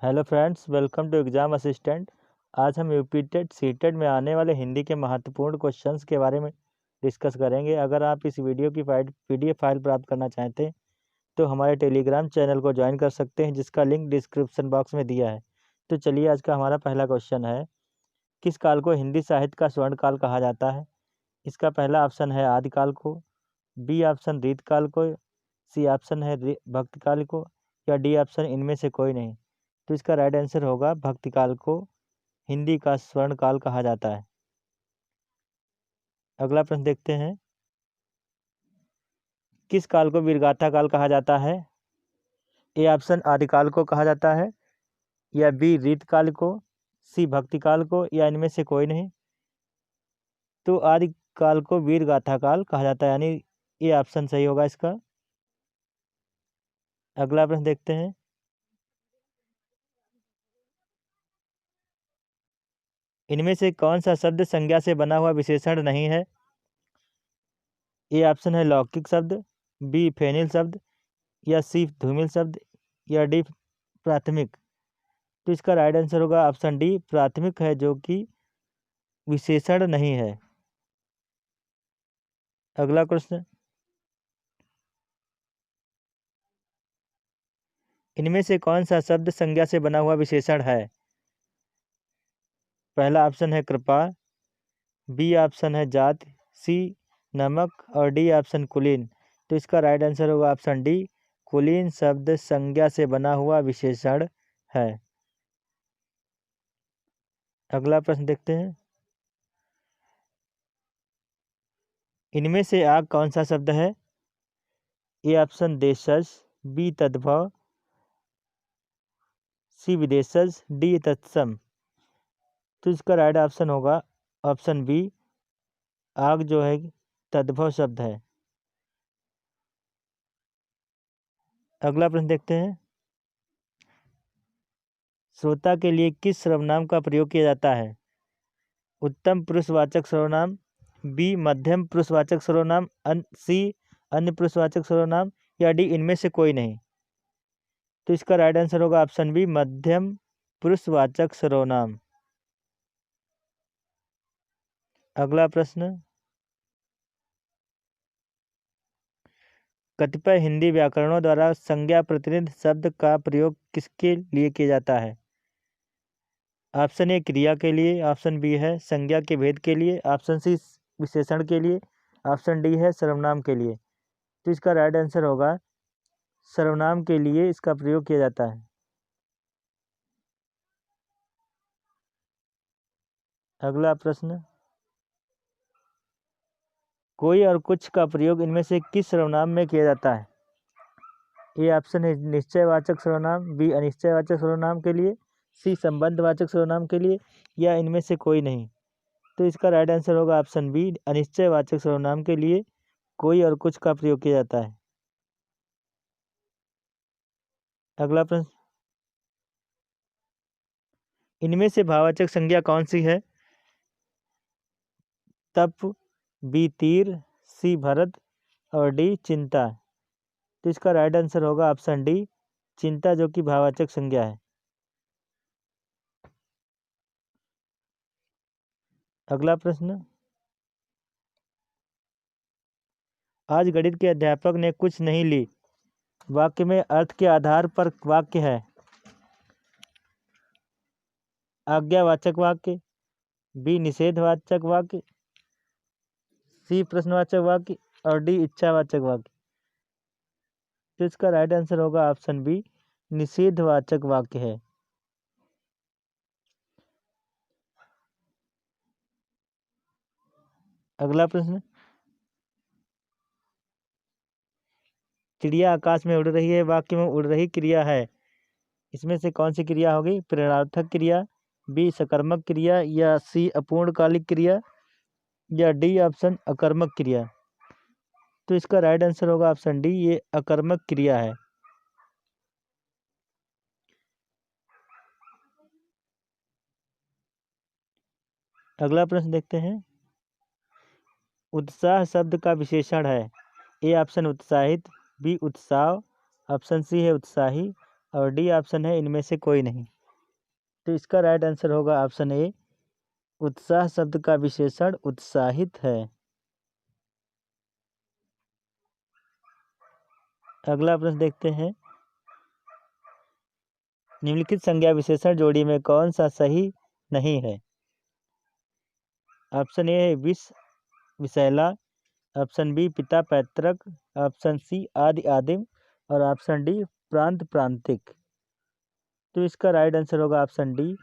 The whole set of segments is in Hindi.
Hello friends, welcome to exam assistant. आज हम यूपी टेट सीटेट में आने वाले हिंदी के महत्वपूर्ण क्वेश्चंस के बारे में डिस्कस करेंगे। अगर आप इस वीडियो की पीडीएफ फाइल प्राप्त करना चाहते हैं तो हमारे टेलीग्राम चैनल को ज्वाइन कर सकते हैं, जिसका लिंक डिस्क्रिप्शन बॉक्स में दिया है। तो चलिए, आज का हमारा पहला क्वेश्चन है, किस काल को हिंदी साहित्य का स्वर्ण काल कहा जाता है? इसका पहला ऑप्शन है आदिकाल को, बी ऑप्शन रीतकाल को, सी ऑप्शन है भक्तकाल को, या डी ऑप्शन इनमें से कोई नहीं। तो इसका राइट आंसर होगा भक्तिकाल को हिंदी का स्वर्ण काल कहा जाता है। अगला प्रश्न देखते हैं, किस काल को वीरगाथा काल कहा जाता है? ए ऑप्शन आदिकाल को कहा जाता है, या बी रीतकाल को, सी भक्तिकाल को, या इनमें से कोई नहीं। तो आदिकाल को वीरगाथा काल कहा जाता है, यानी ये ऑप्शन सही होगा इसका। अगला प्रश्न देखते हैं, इनमें से कौन सा शब्द संज्ञा से बना हुआ विशेषण नहीं है? ए ऑप्शन है लौकिक शब्द, बी फेनिल शब्द, या सी धूमिल शब्द, या डी प्राथमिक। तो इसका राइट आंसर होगा ऑप्शन डी प्राथमिक है, जो कि विशेषण नहीं है। अगला क्वेश्चन, इनमें से कौन सा शब्द संज्ञा से बना हुआ विशेषण है? पहला ऑप्शन है कृपा, बी ऑप्शन है जात, सी नमक, और डी ऑप्शन कुलीन। तो इसका राइट आंसर होगा ऑप्शन डी कुलीन शब्द संज्ञा से बना हुआ विशेषण है। अगला प्रश्न देखते हैं, इनमें से आग कौन सा शब्द है? ए ऑप्शन देशज, बी तद्भव, सी विदेशज, डी तत्सम। तो इसका राइट ऑप्शन होगा ऑप्शन बी आग, जो है तद्भव शब्द है। अगला प्रश्न देखते हैं, श्रोता के लिए किस सर्वनाम का प्रयोग किया जाता है? उत्तम पुरुषवाचक सर्वनाम, बी मध्यम पुरुषवाचक सर्वनाम, सी अन्य पुरुषवाचक सर्वनाम, या डी इनमें से कोई नहीं। तो इसका राइट आंसर होगा ऑप्शन बी मध्यम पुरुषवाचक सर्वनाम। अगला प्रश्न, कतिपय हिंदी व्याकरणों द्वारा संज्ञा प्रतिनिधि शब्द का प्रयोग किसके लिए किया जाता है? ऑप्शन ए क्रिया के लिए, ऑप्शन बी है संज्ञा के भेद के लिए, ऑप्शन सी विशेषण के लिए, ऑप्शन डी है सर्वनाम के लिए। तो इसका राइट आंसर होगा सर्वनाम के लिए इसका प्रयोग किया जाता है। अगला प्रश्न, कोई और कुछ का प्रयोग इनमें से किस सर्वनाम में किया जाता है? ए ऑप्शन है निश्चयवाचक सर्वनाम, बी अनिश्चयवाचक सर्वनाम के लिए, सी संबंधवाचक सर्वनाम के लिए, या इनमें से कोई नहीं। तो इसका राइट आंसर होगा ऑप्शन बी अनिश्चयवाचक सर्वनाम के लिए कोई और कुछ का प्रयोग किया जाता है। अगला प्रश्न, इनमें से भाववाचक संज्ञा कौन सी है? तप, बी तीर, सी भरत, और डी चिंता। तो इसका राइट आंसर होगा ऑप्शन डी चिंता, जो कि भाववाचक संज्ञा है। अगला प्रश्न, आज गणित के अध्यापक ने कुछ नहीं ली वाक्य में अर्थ के आधार पर वाक्य है? आज्ञावाचक वाक्य, बी निषेधवाचक वाक्य, सी प्रश्नवाचक वाक्य, और डी इच्छावाचक वाक्य। तो इसका राइट आंसर होगा ऑप्शन बी निषेधवाचक वाक्य है। अगला प्रश्न, चिड़िया आकाश में उड़ रही है वाक्य में उड़ रही क्रिया है, इसमें से कौन सी क्रिया होगी? प्रेरणार्थक क्रिया, बी सकर्मक क्रिया, या सी अपूर्णकालिक क्रिया, या डी ऑप्शन अकर्मक क्रिया। तो इसका राइट आंसर होगा ऑप्शन डी ये अकर्मक क्रिया है। अगला प्रश्न देखते हैं, उत्साह शब्द का विशेषण है? ए ऑप्शन उत्साहित, बी उत्साह, ऑप्शन सी है उत्साही, और डी ऑप्शन है इनमें से कोई नहीं। तो इसका राइट आंसर होगा ऑप्शन ए, उत्साह शब्द का विशेषण उत्साहित है। अगला प्रश्न देखते हैं, निम्नलिखित संज्ञा विशेषण जोड़ी में कौन सा सही नहीं है? ऑप्शन ए है विष विषैला, ऑप्शन बी पिता पैतृक, ऑप्शन सी आदि आदिम और ऑप्शन डी प्रांत प्रांतिक। तो इसका राइट आंसर होगा ऑप्शन डी,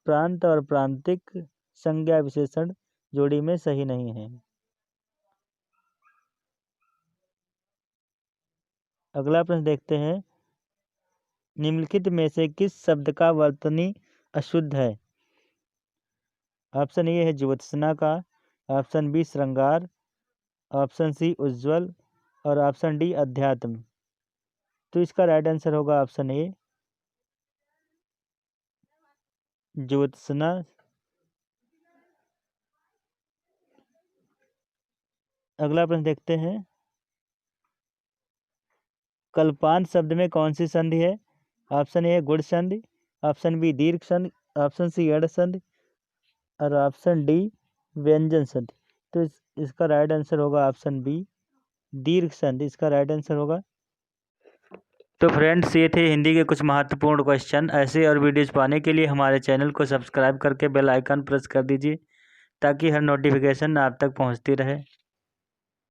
प्रांत और प्रांतिक संज्ञा विशेषण जोड़ी में सही नहीं है। अगला प्रश्न देखते हैं, निम्नलिखित में से किस शब्द का वर्तनी अशुद्ध है? ऑप्शन ए है ज्योत्सना का, ऑप्शन बी श्रृंगार, ऑप्शन सी उज्ज्वल और ऑप्शन डी अध्यात्म। तो इसका राइट आंसर होगा ऑप्शन ए, ज्योत्सना। अगला प्रश्न देखते हैं, कल्पांत शब्द में कौन सी संधि है? ऑप्शन ए गुण संधि, ऑप्शन बी दीर्घ संधि, ऑप्शन सी अड़ संधि और ऑप्शन डी व्यंजन संधि। तो इसका राइट आंसर होगा ऑप्शन बी, दीर्घ संधि। इसका राइट आंसर होगा। तो फ्रेंड्स, ये थे हिंदी के कुछ महत्वपूर्ण क्वेश्चन। ऐसे और वीडियोज पाने के लिए हमारे चैनल को सब्सक्राइब करके बेल आइकन प्रेस कर दीजिए ताकि हर नोटिफिकेशन आप तक पहुंचती रहे।